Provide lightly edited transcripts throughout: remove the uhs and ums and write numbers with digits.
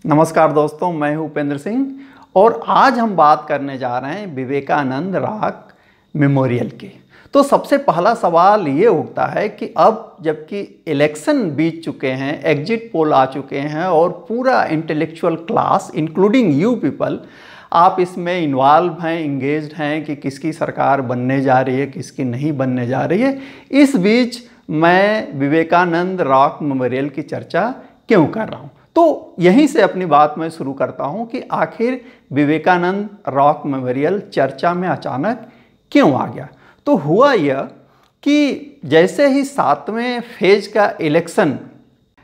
नमस्कार दोस्तों, मैं हूं उपेंद्र सिंह और आज हम बात करने जा रहे हैं विवेकानंद रॉक मेमोरियल की। तो सबसे पहला सवाल ये उठता है कि अब जबकि इलेक्शन बीत चुके हैं, एग्जिट पोल आ चुके हैं और पूरा intellectual class including you people आप इसमें इन्वॉल्व हैं, इंगेज्ड हैं कि किसकी सरकार बनने जा रही है, किसकी नहीं बनने जा रही है। इस बीच मैं विवेकानंद रॉक मेमोरियल की चर्चा क्यों कर रहा हूँ, तो यहीं से अपनी बात मैं शुरू करता हूं कि आखिर विवेकानंद रॉक मेमोरियल चर्चा में अचानक क्यों आ गया। तो हुआ यह कि जैसे ही 7वें फेज का इलेक्शन,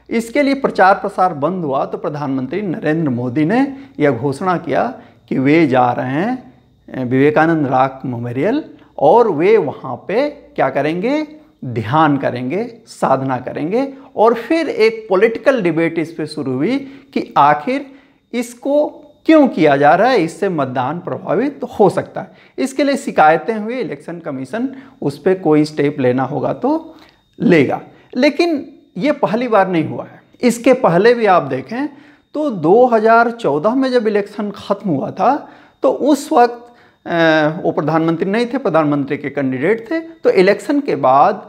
इसके लिए प्रचार प्रसार बंद हुआ तो प्रधानमंत्री नरेंद्र मोदी ने यह घोषणा किया कि वे जा रहे हैं विवेकानंद रॉक मेमोरियल और वे वहाँ पे क्या करेंगे, ध्यान करेंगे, साधना करेंगे। और फिर एक पॉलिटिकल डिबेट इस पे शुरू हुई कि आखिर इसको क्यों किया जा रहा है, इससे मतदान प्रभावित हो सकता है। इसके लिए शिकायतें हुई, इलेक्शन कमीशन उस पर कोई स्टेप लेना होगा तो लेगा। लेकिन ये पहली बार नहीं हुआ है, इसके पहले भी आप देखें तो 2014 में जब इलेक्शन खत्म हुआ था तो उस वक्त वो प्रधानमंत्री नहीं थे, प्रधानमंत्री के कैंडिडेट थे। तो इलेक्शन के बाद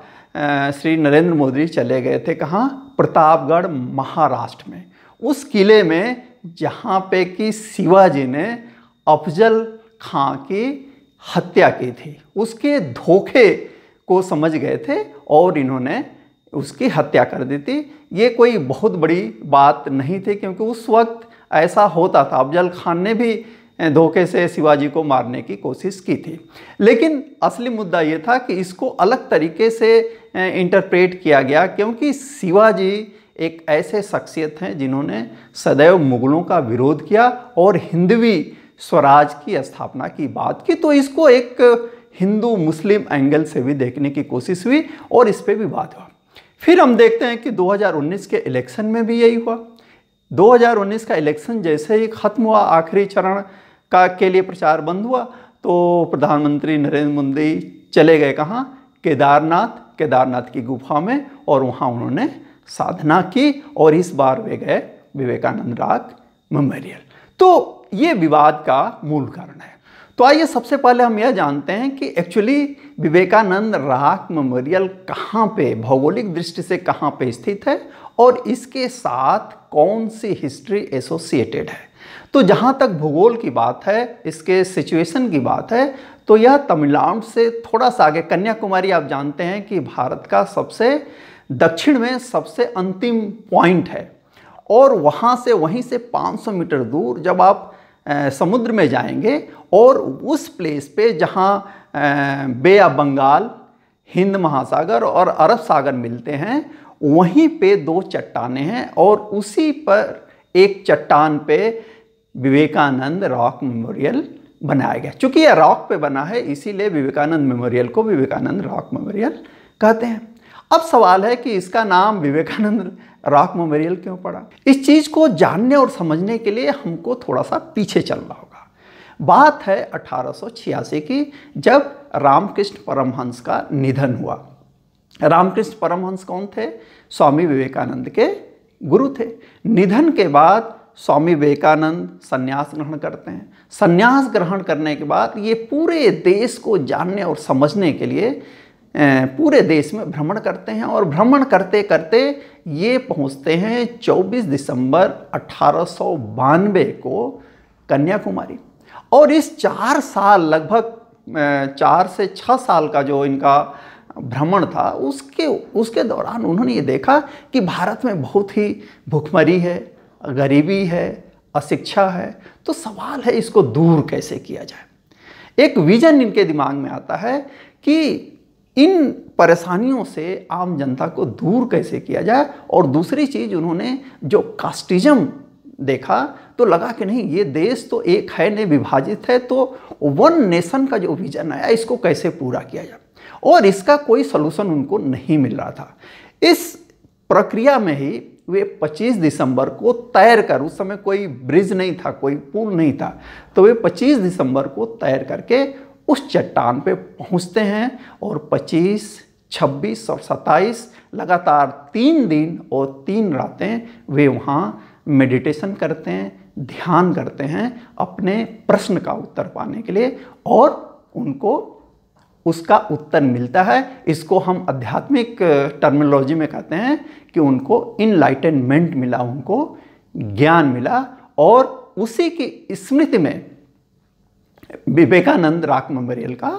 श्री नरेंद्र मोदी चले गए थे कहाँ, प्रतापगढ़ महाराष्ट्र में, उस किले में जहाँ पे कि शिवाजी ने अफजल खां की हत्या की थी। उसके धोखे को समझ गए थे और इन्होंने उसकी हत्या कर दी थी। ये कोई बहुत बड़ी बात नहीं थी क्योंकि उस वक्त ऐसा होता था, अफजल खान ने भी धोखे से शिवाजी को मारने की कोशिश की थी। लेकिन असली मुद्दा ये था कि इसको अलग तरीके से इंटरप्रेट किया गया क्योंकि शिवाजी एक ऐसे शख्सियत हैं जिन्होंने सदैव मुगलों का विरोध किया और हिंदवी स्वराज की स्थापना की बात की। तो इसको एक हिंदू मुस्लिम एंगल से भी देखने की कोशिश हुई और इस पर भी बात हुआ। फिर हम देखते हैं कि 2019 के इलेक्शन में भी यही हुआ। 2019 का इलेक्शन जैसे ही खत्म हुआ, आखिरी चरण का के लिए प्रचार बंद हुआ, तो प्रधानमंत्री नरेंद्र मोदी चले गए कहाँ, केदारनाथ की गुफा में, और वहाँ उन्होंने साधना की और इस बार वे गए विवेकानंद रॉक मेमोरियल। तो ये विवाद का मूल कारण है। तो आइए सबसे पहले हम यह जानते हैं कि एक्चुअली विवेकानंद रॉक मेमोरियल कहाँ पे, भौगोलिक दृष्टि से कहाँ पे स्थित है और इसके साथ कौन सी हिस्ट्री एसोसिएटेड है। तो जहाँ तक भूगोल की बात है, इसके सिचुएशन की बात है, तो यह तमिलनाडु से थोड़ा सा आगे, कन्याकुमारी आप जानते हैं कि भारत का सबसे दक्षिण में सबसे अंतिम पॉइंट है और वहाँ से वहीं से 500 मीटर दूर जब आप समुद्र में जाएंगे और उस प्लेस पे जहाँ बे ऑफ बंगाल, हिंद महासागर और अरब सागर मिलते हैं, वहीं पे दो चट्टानें हैं और उसी पर एक चट्टान पे विवेकानंद रॉक मेमोरियल बनाया गया। चूँकि यह रॉक पे बना है इसीलिए विवेकानंद मेमोरियल को विवेकानंद रॉक मेमोरियल कहते हैं। अब सवाल है कि इसका नाम विवेकानंद रॉक मेमोरियल क्यों पड़ा। इस चीज़ को जानने और समझने के लिए हमको थोड़ा सा पीछे चलना होगा। बात है 1886 की, जब रामकृष्ण परमहंस का निधन हुआ। रामकृष्ण परमहंस कौन थे? स्वामी विवेकानंद के गुरु थे। निधन के बाद स्वामी विवेकानंद संन्यास ग्रहण करते हैं। संन्यास ग्रहण करने के बाद ये पूरे देश को जानने और समझने के लिए पूरे देश में भ्रमण करते हैं और भ्रमण करते करते ये पहुंचते हैं 24 दिसंबर 1892 को कन्याकुमारी। और इस 4 साल, लगभग 4 से 6 साल का जो इनका भ्रमण था, उसके दौरान उन्होंने ये देखा कि भारत में बहुत ही भुखमरी है, गरीबी है, अशिक्षा है। तो सवाल है इसको दूर कैसे किया जाए। एक विजन इनके दिमाग में आता है कि इन परेशानियों से आम जनता को दूर कैसे किया जाए। और दूसरी चीज़, उन्होंने जो कास्टिज्म देखा तो लगा कि नहीं, ये देश तो एक है, नहीं विभाजित है, तो वन नेशन का जो विजन आया इसको कैसे पूरा किया जाए। और इसका कोई सलूशन उनको नहीं मिल रहा था। इस प्रक्रिया में ही वे 25 दिसंबर को तैर कर, उस समय कोई ब्रिज नहीं था, कोई पुल नहीं था, तो वे 25 दिसंबर को तैर करके उस चट्टान पे पहुंचते हैं और 25, 26 और 27 लगातार 3 दिन और 3 रातें वे वहाँ मेडिटेशन करते हैं, ध्यान करते हैं अपने प्रश्न का उत्तर पाने के लिए, और उनको उसका उत्तर मिलता है। इसको हम आध्यात्मिक टर्मिनोलॉजी में कहते हैं कि उनको इनलाइटनमेंट मिला, उनको ज्ञान मिला, और उसी की स्मृति में विवेकानंद रॉक मेमोरियल का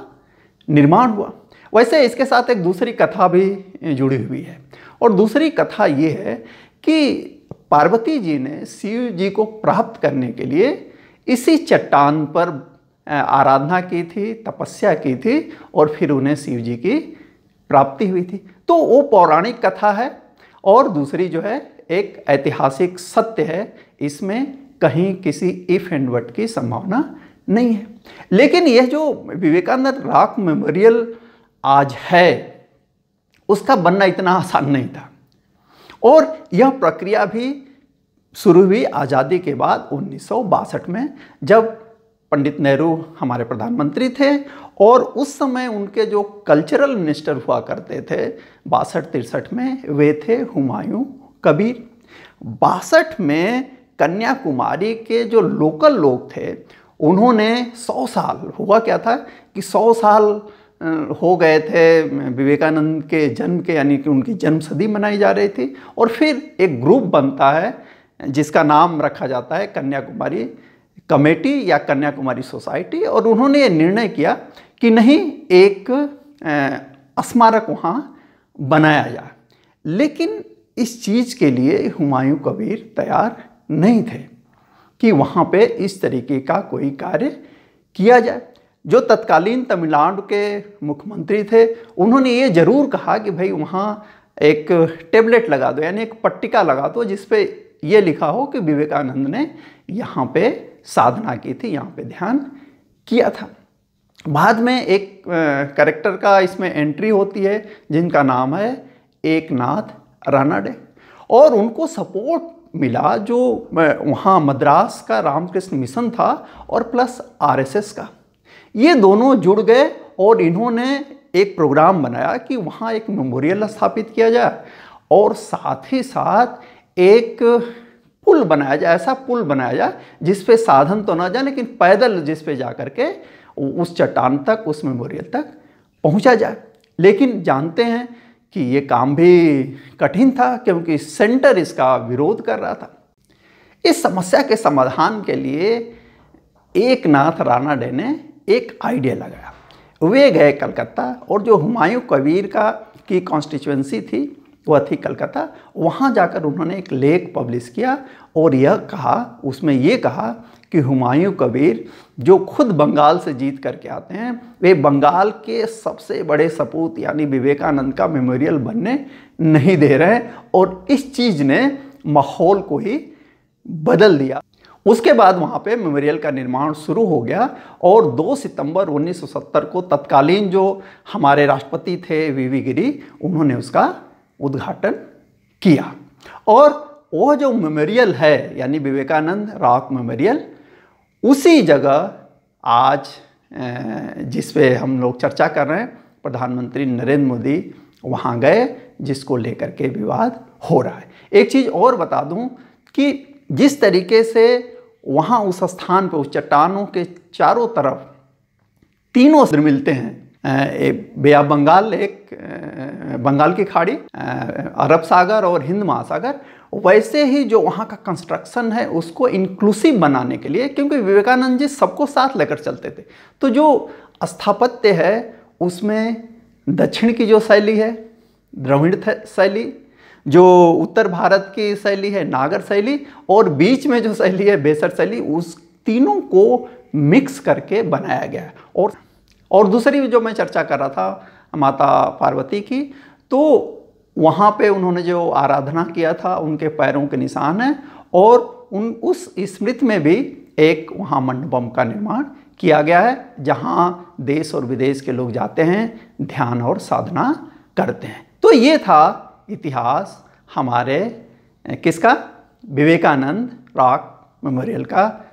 निर्माण हुआ। वैसे इसके साथ एक दूसरी कथा भी जुड़ी हुई है, और दूसरी कथा ये है कि पार्वती जी ने शिव जी को प्राप्त करने के लिए इसी चट्टान पर आराधना की थी, तपस्या की थी, और फिर उन्हें शिव जी की प्राप्ति हुई थी। तो वो पौराणिक कथा है, और दूसरी जो है एक ऐतिहासिक सत्य है। इसमें कहीं किसी इफ एंड बट की संभावना नहीं है। लेकिन यह जो विवेकानंद रॉक मेमोरियल आज है, उसका बनना इतना आसान नहीं था, और यह प्रक्रिया भी शुरू हुई आज़ादी के बाद 1962 में, जब पंडित नेहरू हमारे प्रधानमंत्री थे, और उस समय उनके जो कल्चरल मिनिस्टर हुआ करते थे 62-63 में, वे थे हुमायूं कबीर। 62 में कन्याकुमारी के जो लोकल लोग थे, उन्होंने 100 साल, हुआ क्या था कि 100 साल हो गए थे विवेकानंद के जन्म के, यानी कि उनकी जन्म सदी मनाई जा रही थी, और फिर एक ग्रुप बनता है जिसका नाम रखा जाता है कन्याकुमारी कमेटी या कन्याकुमारी सोसाइटी, और उन्होंने ये निर्णय किया कि नहीं, एक स्मारक वहाँ बनाया जाए। लेकिन इस चीज़ के लिए हुमायूं कबीर तैयार नहीं थे कि वहाँ पे इस तरीके का कोई कार्य किया जाए। जो तत्कालीन तमिलनाडु के मुख्यमंत्री थे, उन्होंने ये जरूर कहा कि भाई वहाँ एक टेबलेट लगा दो, यानी एक पट्टिका लगा दो, जिस पे ये लिखा हो कि विवेकानंद ने यहाँ पे साधना की थी, यहाँ पे ध्यान किया था। बाद में एक कैरेक्टर का इसमें एंट्री होती है जिनका नाम है एकनाथ रानाडे, और उनको सपोर्ट मिला जो वहाँ मद्रास का रामकृष्ण मिशन था और प्लस आरएसएस का। ये दोनों जुड़ गए और इन्होंने एक प्रोग्राम बनाया कि वहाँ एक मेमोरियल स्थापित किया जाए, और साथ ही साथ एक पुल बनाया जाए, ऐसा पुल बनाया जाए जिस पे साधन तो ना जाए, लेकिन पैदल जिस पे जा कर के उस चट्टान तक, उस मेमोरियल तक पहुंचा जाए। लेकिन जानते हैं कि ये काम भी कठिन था, क्योंकि सेंटर इसका विरोध कर रहा था। इस समस्या के समाधान के लिए एकनाथ रानाडे ने एक आइडिया लगाया। वे गए कलकत्ता, और जो हुमायूं कबीर की कॉन्स्टिट्यूएंसी थी वह थी कलकत्ता। वहाँ जाकर उन्होंने एक लेख पब्लिश किया, और यह कहा, उसमें ये कहा कि हुमायूं कबीर जो खुद बंगाल से जीत करके आते हैं, वे बंगाल के सबसे बड़े सपूत यानी विवेकानंद का मेमोरियल बनने नहीं दे रहे हैं, और इस चीज़ ने माहौल को ही बदल दिया। उसके बाद वहाँ पे मेमोरियल का निर्माण शुरू हो गया, और 2 सितंबर 1970 को तत्कालीन जो हमारे राष्ट्रपति थे वीवी गिरी, उन्होंने उसका उद्घाटन किया। और वह जो मेमोरियल है यानी विवेकानंद रॉक मेमोरियल, उसी जगह आज जिस पे हम लोग चर्चा कर रहे हैं, प्रधानमंत्री नरेंद्र मोदी वहाँ गए, जिसको लेकर के विवाद हो रहा है। एक चीज़ और बता दूं कि जिस तरीके से वहाँ उस स्थान पर, उस चट्टानों के चारों तरफ तीनों समुद्र मिलते हैं, बे ऑफ बंगाल, एक बंगाल की खाड़ी, अरब सागर और हिंद महासागर, वैसे ही जो वहाँ का कंस्ट्रक्शन है उसको इंक्लूसिव बनाने के लिए, क्योंकि विवेकानंद जी सबको साथ लेकर चलते थे, तो जो स्थापत्य है उसमें दक्षिण की जो शैली है द्रविड़ शैली, जो उत्तर भारत की शैली है नागर शैली, और बीच में जो शैली है बेसर शैली, उस तीनों को मिक्स करके बनाया गया है। और दूसरी जो मैं चर्चा कर रहा था माता पार्वती की, तो वहाँ पे उन्होंने जो आराधना किया था उनके पैरों के निशान हैं, और उस स्मृति में भी एक वहाँ मंडपम का निर्माण किया गया है, जहाँ देश और विदेश के लोग जाते हैं, ध्यान और साधना करते हैं। तो ये था इतिहास हमारे किसका, विवेकानंद रॉक मेमोरियल का,